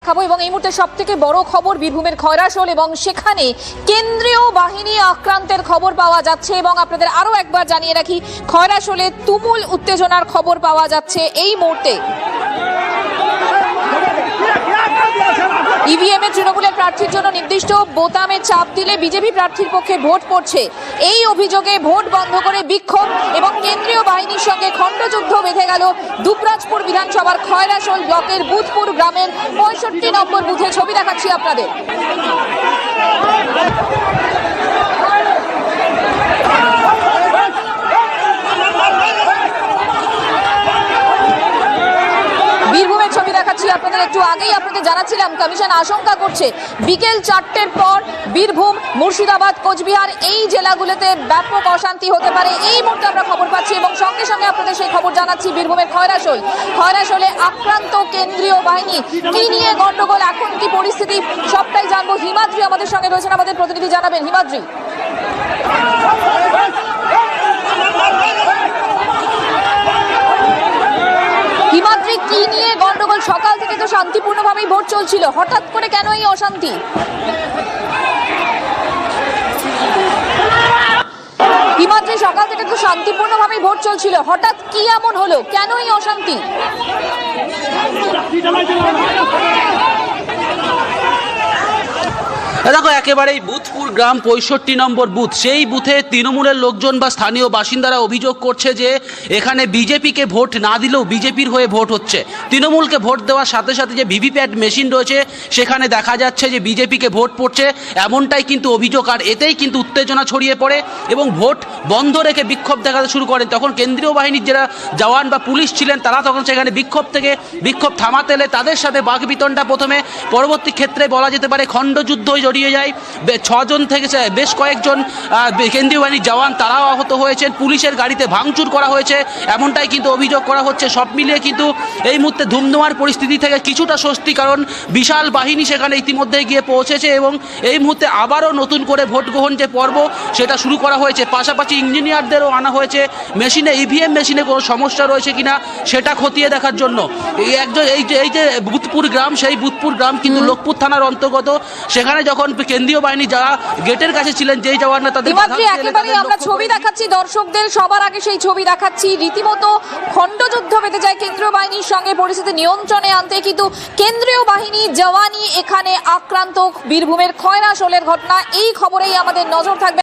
দেখাবো এবং এই মুহূর্তে সবথেকে বড় খবর বীরভূমের খয়রাশোল এবং সেখানে কেন্দ্রীয় বাহিনী আক্রান্তের খবর পাওয়া যাচ্ছে এবং আপনাদের আরো একবার জানিয়ে রাখি খয়রাশোলে তুমুল উত্তেজনার খবর পাওয়া যাচ্ছে এই মুহূর্তে। ইভিএম এ তৃণমূলের প্রার্থীর জন্য নির্দিষ্ট বোতামে চাপ দিলে বিজেপি প্রার্থীর পক্ষে ভোট পড়ছে, এই অভিযোগে ভোট বন্ধ করে বিক্ষোভ এবং কেন্দ্রীয় বাহিনীর সঙ্গে খণ্ডযুদ্ধ বেঁধে গেল দুবরাজপুর বিধানসভার খয়রাশোল ব্লকের বুধপুর গ্রামের ৬৫ নম্বর বুথে। ছবি দেখাচ্ছি আপনাদের। বীরভূমের ছবি দেখাচ্ছি আপনাদের। একটু আগেই আপনাদের জানাচ্ছিলাম কমিশন আশঙ্কা করছে বিকেল ৪টের পর বীরভূম, মুর্শিদাবাদ, কোচবিহার এই জেলাগুলোতে ব্যাপক অশান্তি হতে পারে। এই মুহূর্তে আমরা খবর পাচ্ছি এবং সঙ্গে সঙ্গে আপনাদের সেই খবর জানাচ্ছি বীরভূমের খয়রাশোলে আক্রান্ত কেন্দ্রীয় বাহিনী, কি নিয়ে গন্ডগোল, এখন কি পরিস্থিতি সবটাই জানবো। হিমাদ্রি আমাদের সঙ্গে রয়েছেন, আমাদের প্রতিনিধি জানাবেন। হিমাদ্রি, কি নিয়ে গন্ডগোল? সকাল থেকে তো শান্তিপূর্ণভাবেই ভোট চলছিল, হঠাৎ করে কেন এই অশান্তি? হিমাদ্রি, সকাল থেকে তো শান্তিপূর্ণভাবেই ভোট চলছিল, হঠাৎ কি এমন হলো, কেন এই অশান্তি? দেখো, একেবারেই বুধপুর গ্রাম ৬৫ নম্বর বুথ, সেই বুথে তৃণমূলের লোকজন বা স্থানীয় বাসিন্দারা অভিযোগ করছে যে এখানে বিজেপিকে ভোট না দিলেও বিজেপির হয়ে ভোট হচ্ছে। তৃণমূলকে ভোট দেওয়ার সাথে সাথে যে ভিভিপ্যাট মেশিন রয়েছে সেখানে দেখা যাচ্ছে যে বিজেপিকে ভোট পড়ছে, এমনটাই কিন্তু অভিযোগ। আর এতেই কিন্তু উত্তেজনা ছড়িয়ে পড়ে এবং ভোট বন্ধ রেখে বিক্ষোভ দেখাতে শুরু করেন। তখন কেন্দ্রীয় বাহিনীর যারা জওয়ান বা পুলিশ ছিলেন তারা তখন সেখানে বিক্ষোভ থামাতে এলে তাদের সাথে বাকবিতণ্ডা প্রথমে, পরবর্তী ক্ষেত্রে বলা যেতে পারে খণ্ডযুদ্ধ জড়িয়ে যায়। ৬ জন থেকে বেশ কয়েকজন কেন্দ্রীয় বাহিনীর জওয়ান তারাও আহত হয়েছেন, পুলিশের গাড়িতে ভাঙচুর করা হয়েছে, এমনটাই কিন্তু অভিযোগ করা হচ্ছে। সব মিলিয়ে কিন্তু এই মুহূর্তে ধুমধুমার পরিস্থিতি থেকে কিছুটা স্বস্তি, কারণ বিশাল বাহিনী সেখানে ইতিমধ্যে গিয়ে পৌঁছেছে এবং এই মুহূর্তে আবারও নতুন করে ভোট গ্রহণ যে পর্ব সেটা শুরু করা হয়েছে। পাশাপাশি ইঞ্জিনিয়ারদেরও আনা হয়েছে মেশিনে, ইভিএম মেশিনে কোনো সমস্যা রয়েছে কিনা সেটা খতিয়ে দেখার জন্য। এই যে বুধপুর গ্রাম, সেই বুধপুর গ্রাম কিন্তু লোকপুর থানার অন্তর্গত। সেখানে যখন কেন্দ্রীয় বাহিনী যারা গেটের কাছে ছিলেন, যেই জওয়ানরা তাদের একেবারে আমরা ছবি দেখাচ্ছি দর্শকদের, সবার আগে সেই ছবি দেখাচ্ছি। রীতিমতো খণ্ডযুদ্ধ বেঁধে যায় কেন্দ্রীয় বাহিনীর সঙ্গে পরিস্থিতি নিয়ন্ত্রণে আনতে, কিন্তু কেন্দ্রীয় বাহিনী জওয়ানই এখানে আক্রান্ত। বীরভূমের খয়রাশোলের ঘটনা, এই খবরেই আমাদের নজর থাকবে।